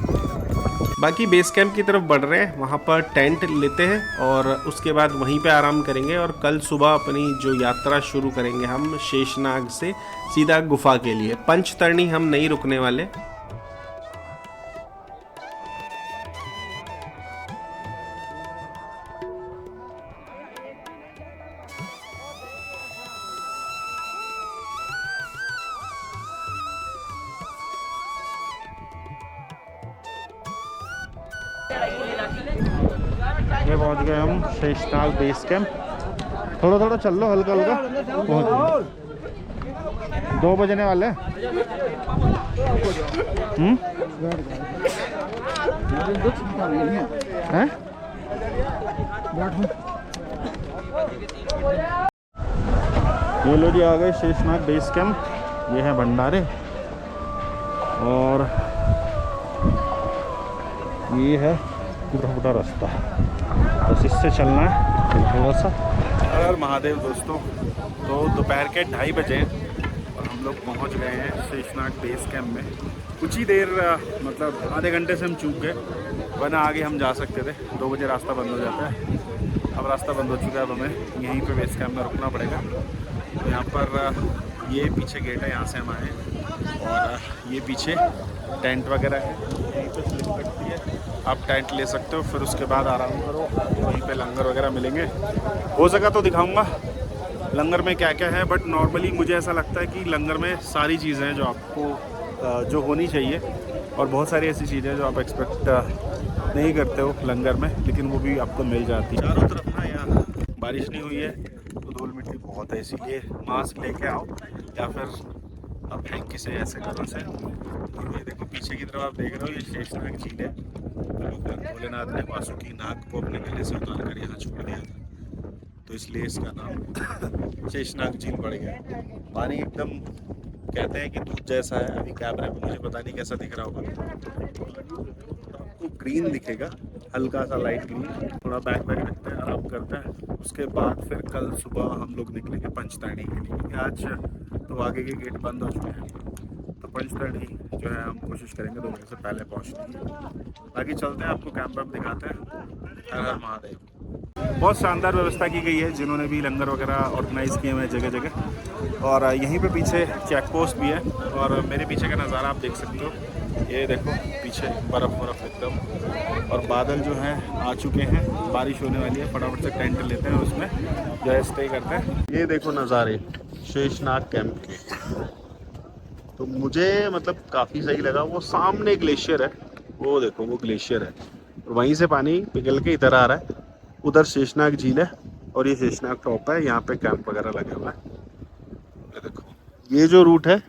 बाकी बेस कैंप की तरफ बढ़ रहे हैं, वहाँ पर टेंट लेते हैं और उसके बाद वहीं पे आराम करेंगे। और कल सुबह अपनी जो यात्रा शुरू करेंगे हम शेषनाग से सीधा गुफा के लिए। पंचतरणी हम नहीं रुकने वाले। ये पहुंच गए हम शेषनाग बेस कैंप। थोड़ा थोड़ा चल लो, हल्का हल्का पहुंच गए। 2 बजने वाले हैं। ये लो जी, आ गए शेषनाग बेस कैंप। ये है भंडारे और ये है टूटा रास्ता, बस इससे चलना है थोड़ा सा। हर हर महादेव दोस्तों। तो दोपहर के 2:30 बजे और हम लोग पहुंच गए हैं शेषनाग बेस कैंप में। कुछ ही देर, मतलब आधे घंटे से हम चूक गए, वरना आगे हम जा सकते थे। 2 बजे रास्ता बंद हो जाता है। अब रास्ता बंद हो चुका है, अब हमें यहीं पे बेस कैंप में रुकना पड़ेगा। तो यहाँ पर ये पीछे गेट है, यहाँ से हम आए हैं। और ये पीछे टेंट वगैरह है, यहीं पे स्लिप कटती है, आप टेंट ले सकते हो। फिर उसके बाद आराम करो, वहीं पे लंगर वगैरह मिलेंगे। हो सका तो दिखाऊंगा लंगर में क्या क्या है, बट नॉर्मली मुझे ऐसा लगता है कि लंगर में सारी चीज़ें हैं जो आपको जो होनी चाहिए, और बहुत सारी ऐसी चीज़ें हैं जो आप एक्सपेक्ट नहीं करते हो लंगर में, लेकिन वो भी आपको मिल जाती है। चारों तरफ ना यहाँ बारिश नहीं हुई है तो धूल मिट्टी बहुत है, इसीलिए मास्क लेके आओ या फिर आप हैंकी से ऐसे करो से। और ये देखो पीछे की तरफ आप देख रहे हो, ये शेषनाग झील है। भोलेनाथ ने वासुकी नाग को अपने गले से उतार कर यहाँ छोड़ दिया था, तो इसलिए इसका नाम शेषनाग झील पड़ गया। पानी एकदम कहते हैं कि दूध जैसा है। अभी कैमरे में मुझे पता नहीं कैसा दिख रहा होगा, आपको ग्रीन दिखेगा, हल्का सा लाइट ग्रीन। थोड़ा बैक रखते हैं, आराम करते हैं। उसके बाद फिर कल सुबह हम लोग निकलेंगे पंचतरणी के लिए, क्योंकि आज तो आगे के गेट बंद हो चुके हैं। तो पंचतरणी जो है हम कोशिश करेंगे 2 बजे से पहले पहुँचने की। बाकी चलते हैं, आपको कैंप वैम्प दिखाते हैं। हर हर महादेव। बहुत शानदार व्यवस्था की गई है, जिन्होंने भी लंगर वगैरह ऑर्गेनाइज़ किए हुए हैं जगह जगह। और यहीं पे पीछे चेक पोस्ट भी है, और मेरे पीछे का नज़ारा आप देख सकते हो। ये देखो पीछे बर्फ़ एकदम, और बादल जो हैं आ चुके हैं, बारिश होने वाली है। फटाफट से टेंट लेते हैं, उसमें जो है स्टे करते हैं। ये देखो नज़ारे शेषनाग कैंप के, तो मुझे मतलब काफ़ी सही लगा। वो सामने ग्लेशियर है, वो देखो वो ग्लेशियर है, और वहीं से पानी पिघल के इधर आ रहा है। उधर शेषनाग झील है और ये शेषनाग टॉप है, यहाँ पे कैंप वगैरह लगे हुए हैं। ये देखो ये जो रूट है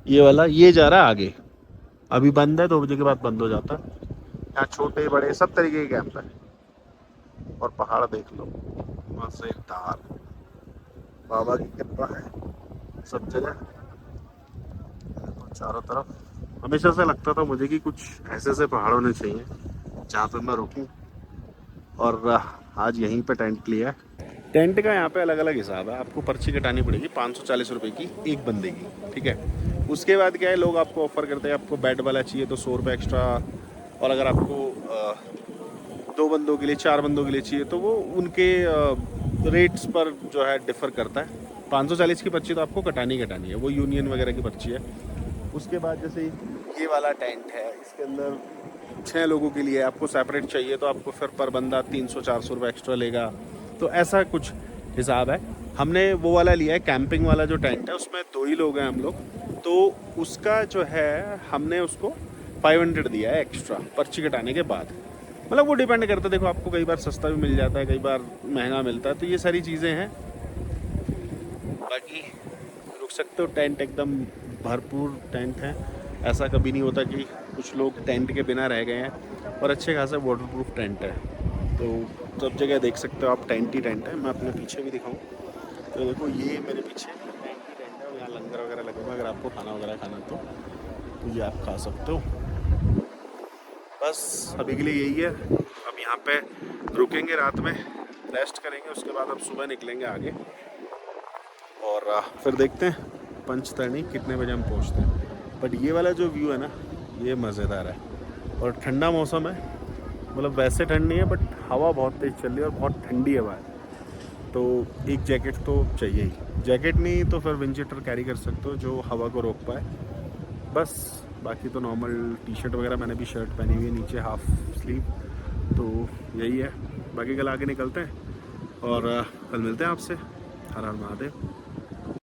ये वाला, ये जा रहा है आगे, अभी बंद है, 2 बजे के बाद बंद हो जाता है। यहाँ छोटे बड़े सब तरीके के कैंप है। और पहाड़ देख लो, मजेदार, बाबा की कृपा है सब जगह चारों तरफ। हमेशा से लगता था मुझे कि कुछ ऐसे पहाड़ होने चाहिए जहाँ पे मैं रुकूं, और आज यहीं पे टेंट लिया है। टेंट का यहाँ पे अलग अलग हिसाब है, आपको पर्ची कटानी पड़ेगी 540 रुपये की एक बंदे की, ठीक है। उसके बाद क्या है, लोग आपको ऑफर करते हैं, आपको बेड वाला चाहिए तो 100 रुपये एक्स्ट्रा, और अगर आपको 2 बंदों के लिए 4 बंदों के लिए चाहिए तो वो उनके रेट्स पर जो है डिफ़र करता है। 540 की पर्ची तो आपको कटानी है, वो यूनियन वगैरह की पर्ची है। उसके बाद जैसे ये वाला टेंट है, इसके अंदर 6 लोगों के लिए, आपको सेपरेट चाहिए तो आपको फिर पर बंदा 300-400 रुपये एक्स्ट्रा लेगा। तो ऐसा कुछ हिसाब है। हमने वो वाला लिया है, कैंपिंग वाला जो टेंट है, उसमें 2 ही लोग हैं हम लोग, तो उसका जो है हमने उसको 500 दिया है एक्स्ट्रा पर्ची कटाने के बाद। मतलब वो डिपेंड करता है, देखो आपको कई बार सस्ता भी मिल जाता है, कई बार महंगा मिलता है, तो ये सारी चीज़ें हैं। बाकी रुक सकते हो टेंट एकदम भरपूर टेंट है। ऐसा कभी नहीं होता कि कुछ लोग टेंट के बिना रह गए हैं, और अच्छे खासा वाटरप्रूफ टेंट है। तो सब जगह देख सकते हो आप, टेंट ही टेंट है। मैं अपने पीछे भी दिखाऊं तो देखो, ये मेरे पीछे टेंट ही टेंट है, और यहाँ लंगर वगैरह लगा हुआ। अगर आपको खाना वगैरह खाना तो ये आप खा सकते हो। बस अभी के लिए यही है। अब यहाँ पे रुकेंगे, रात में रेस्ट करेंगे, उसके बाद अब सुबह निकलेंगे आगे, और फिर देखते हैं पंचतरणी कितने बजे हम पहुँचते हैं। बट ये वाला जो व्यू है ना, ये मज़ेदार है, और ठंडा मौसम है। मतलब वैसे ठंड नहीं है, बट हवा बहुत तेज़ चल रही है और बहुत ठंडी हवा है। तो एक जैकेट तो चाहिए ही। जैकेट नहीं तो फिर विंड शीटर कैरी कर सकते हो जो हवा को रोक पाए। बस बाकी तो नॉर्मल टी शर्ट वगैरह, मैंने भी शर्ट पहनी हुई है नीचे हाफ स्लीव। तो यही है, बाकी कल आगे निकलते हैं और कल मिलते हैं आपसे। हर हर महादेव।